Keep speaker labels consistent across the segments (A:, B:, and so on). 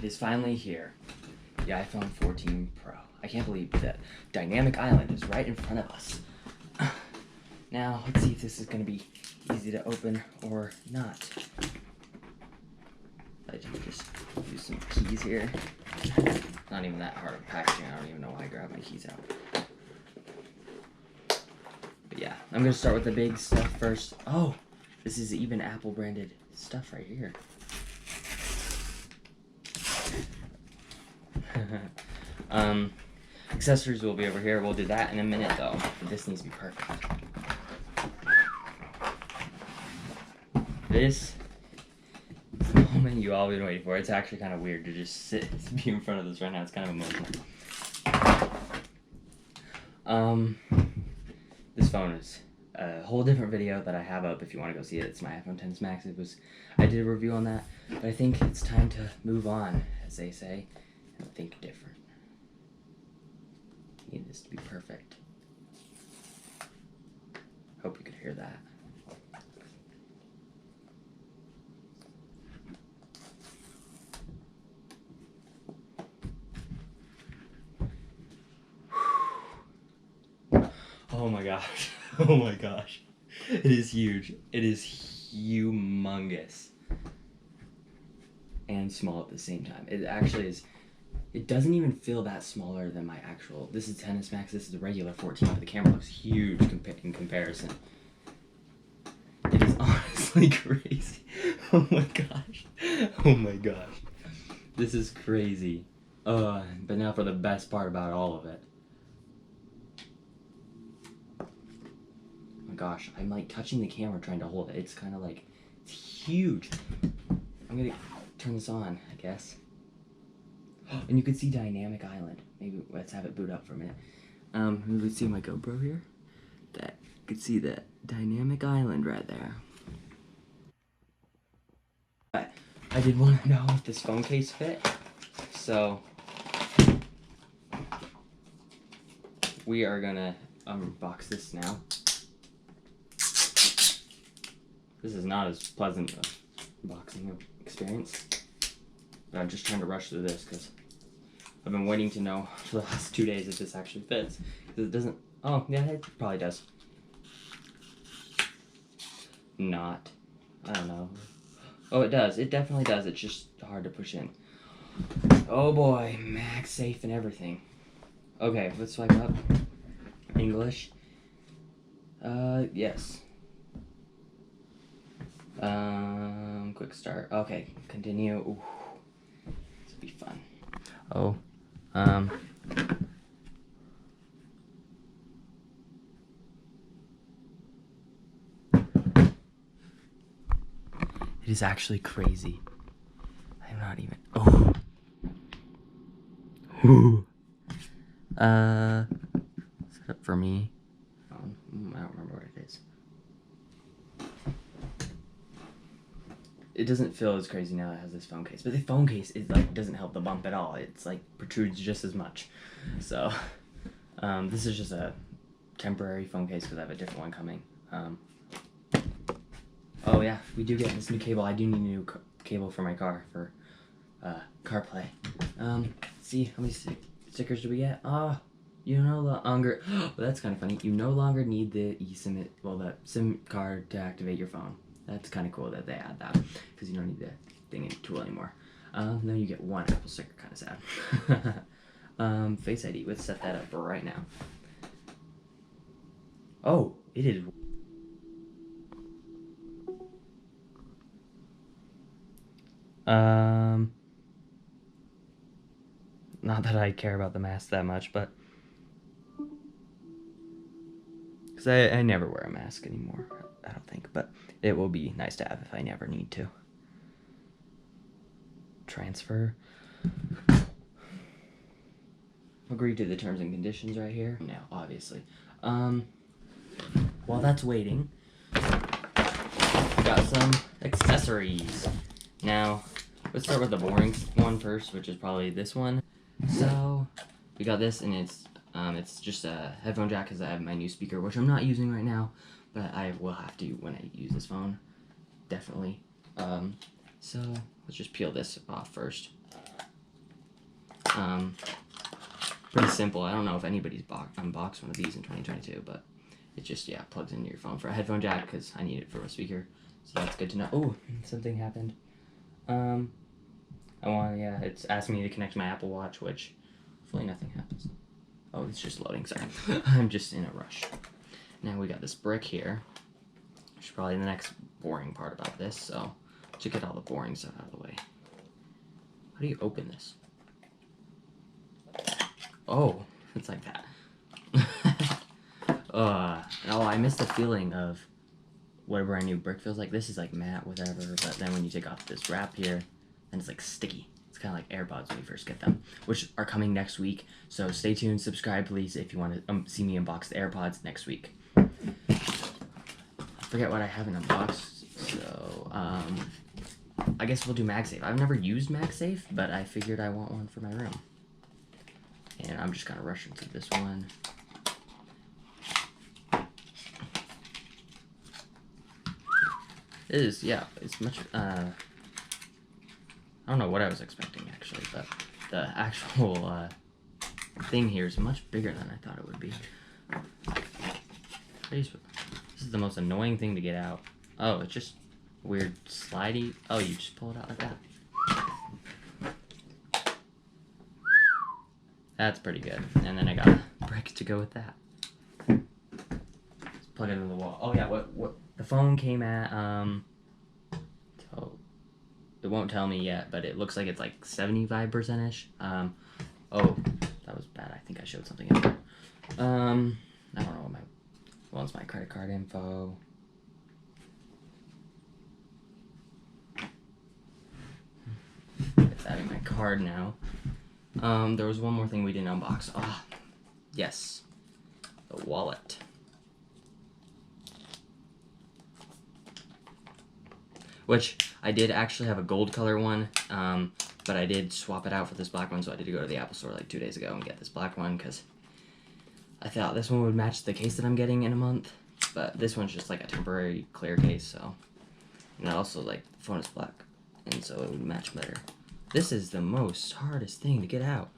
A: is finally here. The iPhone 14 Pro. I can't believe that dynamic island is right in front of us. Now, let's see if this is going to be easy to open or not. I just use some keys here. Not even that hard of packaging. I don't even know why I grabbed my keys out. But yeah, I'm going to start with the big stuff first. Oh, this is even Apple branded stuff right here. Accessories will be over here. We'll do that in a minute though. This needs to be perfect. This is the moment you all been waiting for. It's actually kind of weird to just be in front of this right now. It's kind of emotional. This phone is a whole different video that I have up if you want to go see it. It's my iPhone XS Max. I did a review on that, but I think it's time to move on, as they say, and think different. Need this to be perfect. Hope you could hear that. Oh my gosh. Oh my gosh. It is huge. It is humongous. And small at the same time. It actually is. It doesn't even feel that smaller than my actual. This is XS Max. This is the regular 14, but the camera looks huge in comparison. It is honestly crazy. Oh my gosh. Oh my gosh. This is crazy. But now for the best part about all of it. Oh my gosh, I'm like touching the camera trying to hold it. It's kind of like, it's huge. I'm gonna turn this on, I guess. And you can see Dynamic Island. Maybe let's have it boot up for a minute. Let's see my GoPro here. You can see that Dynamic Island right there. But I did want to know if this phone case fit. So we are gonna unbox this now. This is not as pleasant a unboxing experience. But I'm just trying to rush through this because I've been waiting to know for the last 2 days if this actually fits. Because it doesn't. Oh, yeah, it probably does. Not. I don't know. Oh, it does. It definitely does. It's just hard to push in. Oh boy, MagSafe and everything. Okay, let's swipe up. English. Yes. Quick start. Okay, continue. Ooh. This will be fun. Oh, it is actually crazy. I'm not even. Oh. Ooh. Set up for me. I don't remember what it is. It doesn't feel as crazy now that it has this phone case, but the phone case is like doesn't help the bump at all. It's like protrudes just as much. So, this is just a temporary phone case because I have a different one coming. Oh yeah, we do get this new cable. I do need a new cable for my car for CarPlay. See how many stickers do we get? You no longer. Well, that's kind of funny. You no longer need the eSIM. Well, the SIM card to activate your phone. That's kind of cool that they add that because you don't need the thing tool anymore. Then you get one Apple sticker. Kind of sad. Face ID. Let's set that up for right now. Oh, it is. Not that I care about the mask that much, but because I never wear a mask anymore, I don't think, but it will be nice to have if I never need to. Transfer. Agree to the terms and conditions right here. Now, obviously. While that's waiting, we got some accessories. Now, let's start with the boring one first, which is probably this one. So, we got this, and it's just a headphone jack because I have my new speaker, which I'm not using right now, but I will have to when I use this phone, definitely. So, let's just peel this off first. Pretty simple. I don't know if anybody's unboxed one of these in 2022, but it just, yeah, plugs into your phone for a headphone jack because I need it for a speaker. So that's good to know. Oh, something happened. It's asking me to connect my Apple Watch, which hopefully nothing happens. Oh, it's just loading, sorry. I'm just in a rush. Now we got this brick here, which is probably the next boring part about this, so to get all the boring stuff out of the way. How do you open this? Oh, it's like that. I miss the feeling of what a brand new brick feels like. This is like matte, whatever, but then when you take off this wrap here, then it's like sticky. It's kind of like AirPods when you first get them, which are coming next week. So stay tuned, subscribe please if you want to see me unbox the AirPods next week. I forget what I haven't unboxed, so I guess we'll do MagSafe. I've never used MagSafe, but I figured I want one for my room. And I'm just kind of rushing through this one. It is, yeah, it's much, I don't know what I was expecting actually, but the actual thing here is much bigger than I thought it would be. This is the most annoying thing to get out. Oh, it's just weird slidey. Oh, you just pull it out like that. That's pretty good. And then I got a brick to go with that. Let's plug it into the wall. Oh yeah, what the phone came at, so it won't tell me yet, but it looks like it's like 75%-ish. Oh, that was bad. I think I showed something else. I don't know what wants my credit card info. Get that in my card now. There was one more thing we didn't unbox. Ah, yes, the wallet. Which I did actually have a gold color one, but I did swap it out for this black one, so I did go to the Apple Store like 2 days ago and get this black one because I thought this one would match the case that I'm getting in a month, but this one's just like a temporary clear case, so, and also like the phone is black, and so it would match better. This is the hardest thing to get out.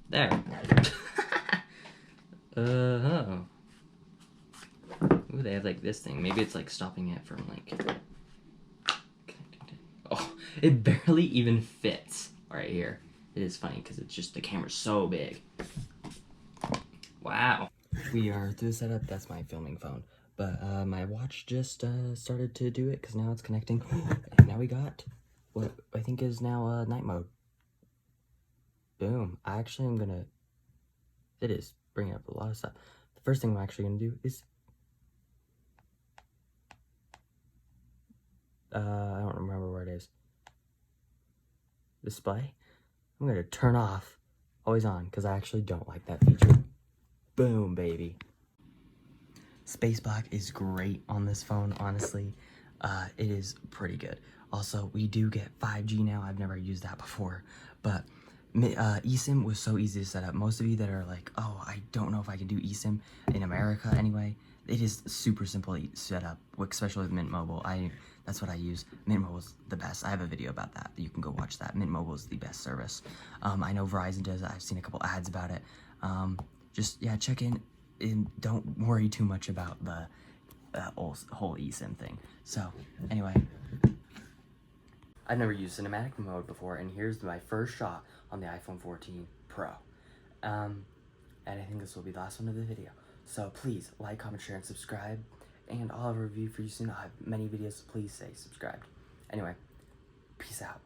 A: There. Oh. Ooh, they have like this thing. Maybe it's like stopping it from like... Oh, it barely even fits right here. It is funny because it's just the camera's so big. Wow. We are through the setup. That's my filming phone. But my watch just started to do it because now it's connecting. And now we got what I think is now night mode. Boom. I actually am gonna... It is bringing up a lot of stuff. The first thing I'm actually gonna do is... I don't remember where it is. Display. I'm gonna turn off always on because I actually don't like that feature. Boom, baby. Space Block is great on this phone, honestly. It is pretty good. Also, we do get 5G now. I've never used that before, but eSIM was so easy to set up. Most of you that are like, oh, I don't know if I can do eSIM in America anyway, it is super simple to set up, especially with Mint Mobile. That's what I use. Mint Mobile is the best. I have a video about that. You can go watch that. Mint Mobile is the best service. I know Verizon does. I've seen a couple ads about it. Just, yeah, check in and don't worry too much about the whole eSIM thing. So, anyway, I've never used cinematic mode before, and here's my first shot on the iPhone 14 Pro. And I think this will be the last one of the video. So please like, comment, share, and subscribe. And I'll have a review for you soon. I'll have many videos, so please stay subscribed. Anyway, peace out.